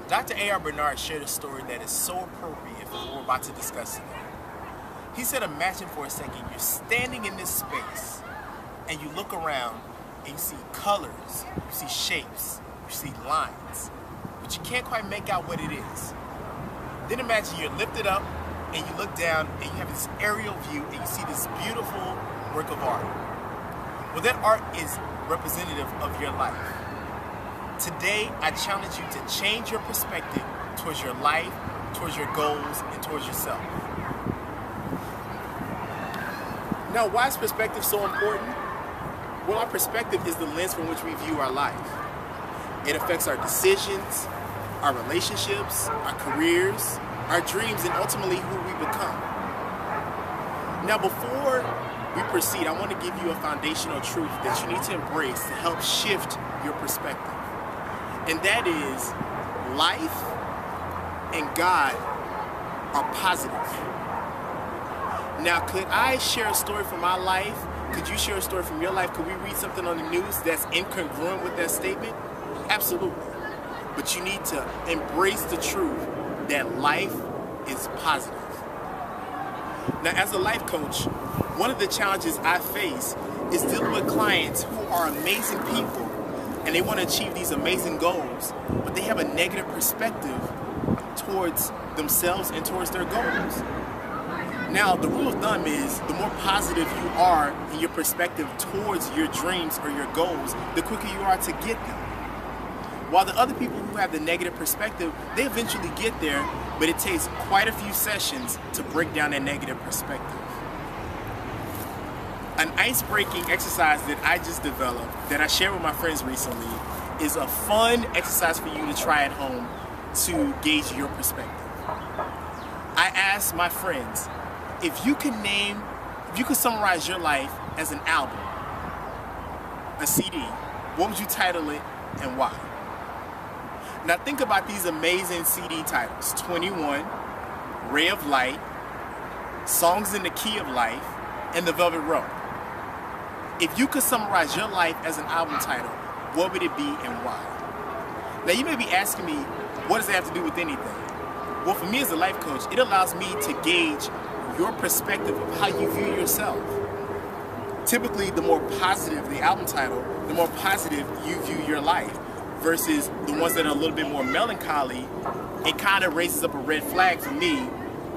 Dr. A.R. Bernard shared a story that is so appropriate for what we're about to discuss today. He said, imagine for a second you're standing in this space and you look around and you see colors, you see shapes, you see lines, but you can't quite make out what it is. Then imagine you're lifted up and you look down and you have this aerial view and you see this beautiful work of art. Well, that art is representative of your life. Today, I challenge you to change your perspective towards your life, towards your goals, and towards yourself. Now, why is perspective so important? Well, our perspective is the lens from which we view our life. It affects our decisions, our relationships, our careers, our dreams, and ultimately who we become. Now, before we proceed, I want to give you a foundational truth that you need to embrace to help shift your perspective. And that is, life and God are positive. Now, could I share a story from my life? Could you share a story from your life? Could we read something on the news that's incongruent with that statement? Absolutely. But you need to embrace the truth that life is positive. Now, as a life coach, one of the challenges I face is dealing with clients who are amazing people and they want to achieve these amazing goals, but they have a negative perspective towards themselves and towards their goals. Now, the rule of thumb is the more positive you are in your perspective towards your dreams or your goals, the quicker you are to get them. While the other people who have the negative perspective, they eventually get there, but it takes quite a few sessions to break down that negative perspective. An ice-breaking exercise that I just developed, that I shared with my friends recently, is a fun exercise for you to try at home to gauge your perspective. I asked my friends, if you could summarize your life as an album, a CD, what would you title it and why? Now think about these amazing CD titles: 21, Ray of Light, Songs in the Key of Life, and The Velvet Rope. If you could summarize your life as an album title, what would it be and why? Now you may be asking me, what does that have to do with anything? Well, for me as a life coach, it allows me to gauge your perspective of how you view yourself. Typically, the more positive the album title, the more positive you view your life, versus the ones that are a little bit more melancholy. It kind of raises up a red flag for me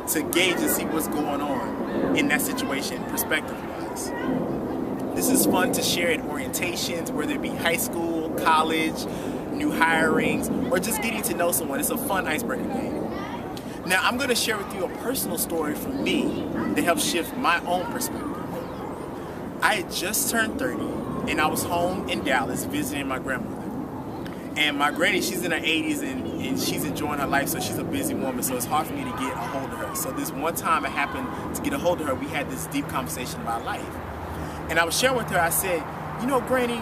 to gauge and see what's going on in that situation perspective-wise. This is fun to share at orientations, whether it be high school, college, new hirings, or just getting to know someone. It's a fun icebreaker game. Now, I'm going to share with you a personal story from me that helped shift my own perspective. I had just turned 30, and I was home in Dallas visiting my grandmother. And my granny, she's in her 80s, and she's enjoying her life, so she's a busy woman, so it's hard for me to get a hold of her. So this one time I happened to get a hold of her, we had this deep conversation about life. And I was sharing with her, I said, you know, Granny,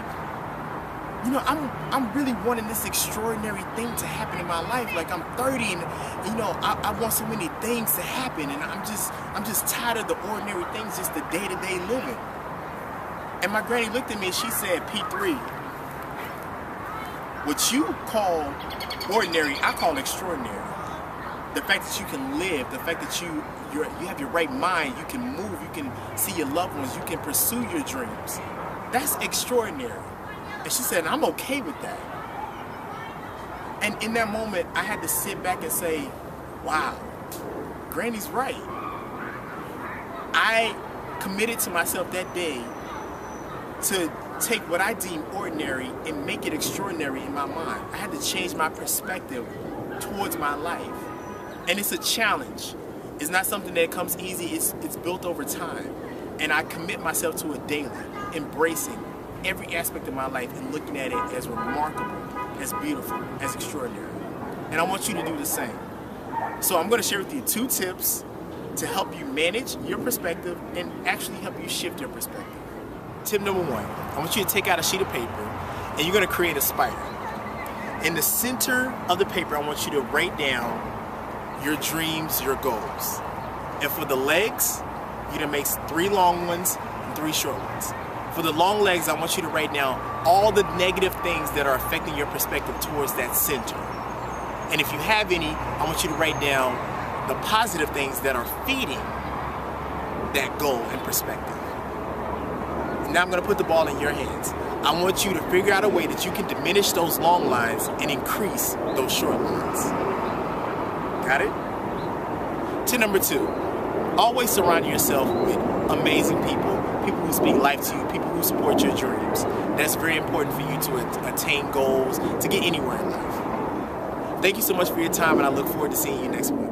you know, I'm really wanting this extraordinary thing to happen in my life. Like, I'm 30 and, you know, I want so many things to happen, and I'm just tired of the ordinary things, just the day-to-day living. And my granny looked at me and she said, P3, what you call ordinary, I call extraordinary. The fact that you can live, the fact that you have your right mind, you can move, you can see your loved ones, you can pursue your dreams. That's extraordinary. And she said, I'm okay with that. And in that moment, I had to sit back and say, wow, Granny's right. I committed to myself that day to take what I deem ordinary and make it extraordinary in my mind. I had to change my perspective towards my life. And it's a challenge. It's not something that comes easy. It's built over time. And I commit myself to it daily, embracing every aspect of my life and looking at it as remarkable, as beautiful, as extraordinary. And I want you to do the same. So I'm going to share with you 2 tips to help you manage your perspective and actually help you shift your perspective. Tip number 1, I want you to take out a sheet of paper and you're going to create a spider. In the center of the paper, I want you to write down your dreams, your goals. And for the legs, you're going to make 3 long ones and 3 short ones. For the long legs, I want you to write down all the negative things that are affecting your perspective towards that center. And if you have any, I want you to write down the positive things that are feeding that goal and perspective. And now I'm going to put the ball in your hands. I want you to figure out a way that you can diminish those long lines and increase those short lines. Got it? Tip number 2, always surround yourself with amazing people. People who speak life to you, people who support your dreams. That's very important for you to attain goals, to get anywhere in life. Thank you so much for your time, and I look forward to seeing you next week.